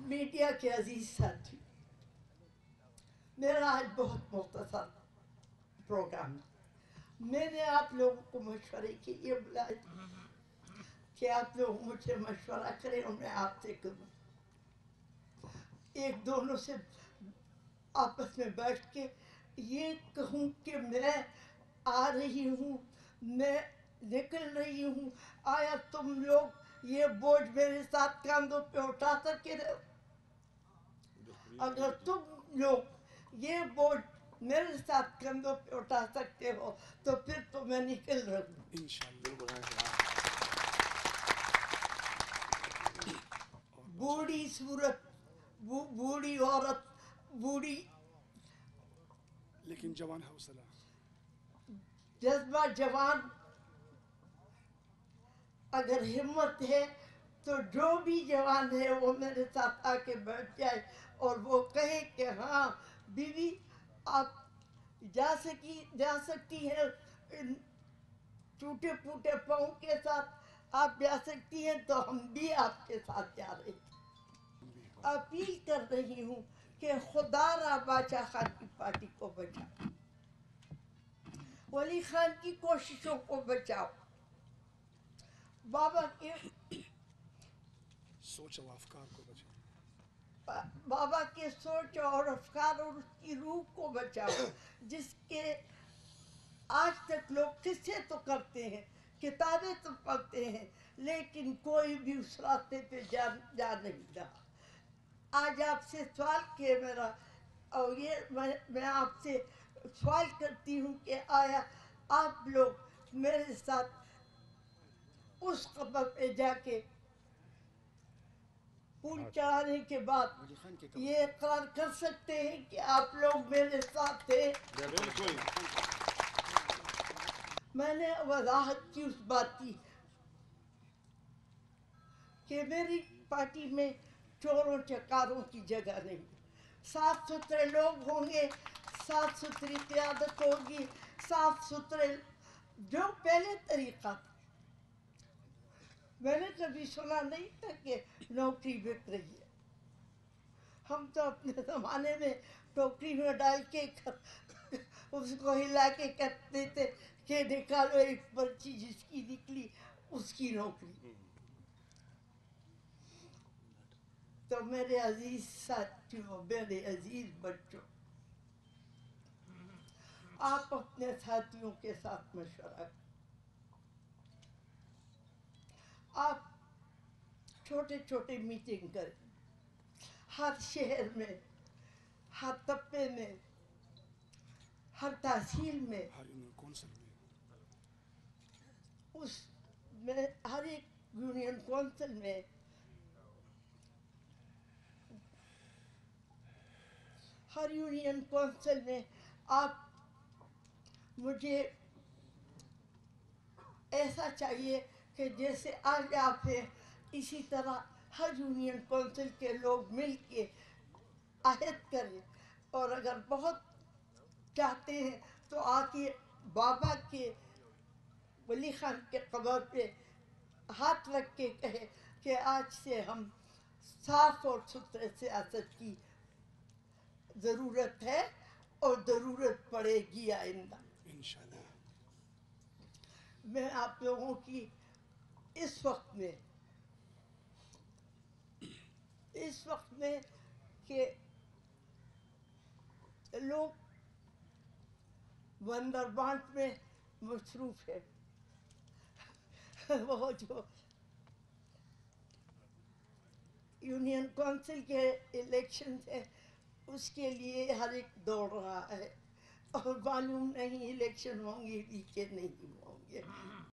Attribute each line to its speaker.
Speaker 1: Media کے عزیز ساتھی، میرا آج بہت مختصر پروگرام ہے۔ میں نے آپ لوگوں کو مشورے کے لیے بلایا کہ آپ لوگ مجھ سے مشورہ کریں اور میں آپ سے کروں، ایک دونوں سے آپس میں بیٹھ کے یہ کہوں کہ میں آ رہی ہوں، میں نکل رہی ہوں، آیا تم لوگ یہ بوجھ میرے ساتھ کاندھوں پہ اٹھا سکے ہو؟ اگر تم لوگ یہ بوجھ میرے ساتھ کندھوں پہ اٹھا سکتے ہو تو پھر تو میں نکل رہا ہوں انشاءاللہ۔ بوڑھی صورت، بوڑھی عورت، بوڑھی
Speaker 2: لیکن جوان حوصلہ،
Speaker 1: جذبہ جوان، اگر ہمت ہے تو جو بھی جوان ہے وہ میرے ساتھ آ کے بیٹھ جائے اور وہ کہے کہ ہاں بیوی آپ جا سکتی ہے، ٹوٹے پھوٹے پاؤں کے ساتھ آپ جا سکتی ہیں، تو ہم بھی آپ کے ساتھ جا رہے ہیں۔ اپیل کر رہی ہوں کہ خدا را باچا خان کی پارٹی کو بچاؤ، ولی خان کی کوششوں کو بچاؤ، بابا کے
Speaker 2: سوچ و افکار کو بچاؤ،
Speaker 1: بابا کے سوچ اور افکار اور اس کی روح کو بچاؤ، جس کے آج تک لوگ قصے تو کرتے ہیں، کتابیں تو پڑھتے ہیں، لیکن کوئی بھی اس راستے پہ جا نہیں رہا۔ آج آپ سے سوال کیا میرا، اور یہ میں آپ سے سوال کرتی ہوں کہ آیا آپ لوگ میرے ساتھ اس قبر پہ جا کے پھول چڑھانے کے بعد یہ اقرار کر سکتے ہیں کہ آپ لوگ میرے ساتھ تھے؟
Speaker 2: بالکل۔
Speaker 1: میں نے وضاحت کی اس بات کی کہ میری پارٹی میں چوروں چکاروں کی جگہ نہیں، صاف ستھرے لوگ ہوں گے، صاف ستھری قیادت ہوگی، صاف ستھرے جو پہلے طریقہ تھا۔ میں نے کبھی سنا نہیں تھا کہ نوکری بک رہی ہے۔ ہم تو اپنے زمانے میں ٹوکری میں ڈال کے اس کو ہلا کے کہتے تھے کہ نکالو ایک پرچی، جس کی نکلی اس کی نوکری۔ تو میرے عزیز ساتھیوں، میرے عزیز بچوں، آپ اپنے ساتھیوں کے ساتھ مشورہ کریں۔ آپ چھوٹے چھوٹے میٹنگ کریں، ہر شہر میں، ہر طبقے میں، ہر تحصیل میں،
Speaker 2: ہر یونین کونسل میں،
Speaker 1: اس میں ہر ایک یونین کونسل میں، ہر یونین کونسل میں آپ مجھے ایسا چاہیے کہ جیسے آج آپ ہیں اسی طرح ہر یونین کونسل کے لوگ مل کے عہد کریں، اور اگر بہت چاہتے ہیں تو آ کے بابا کے، ولی خان کے قبر پہ ہاتھ رکھ کے کہے کہ آج سے ہم صاف اور ستھرے سیاست کی ضرورت ہے اور ضرورت پڑے گی آئندہ۔
Speaker 2: انشاءاللہ۔
Speaker 1: میں آپ لوگوں کی اس وقت میں کہ لوگ بندر بانٹ میں مصروف ہے، وہ جو یونین کونسل کے الیکشن ہے اس کے لیے ہر ایک دوڑ رہا ہے، اور معلوم نہیں الیکشن ہوں گے بھی کہ نہیں ہوں گے۔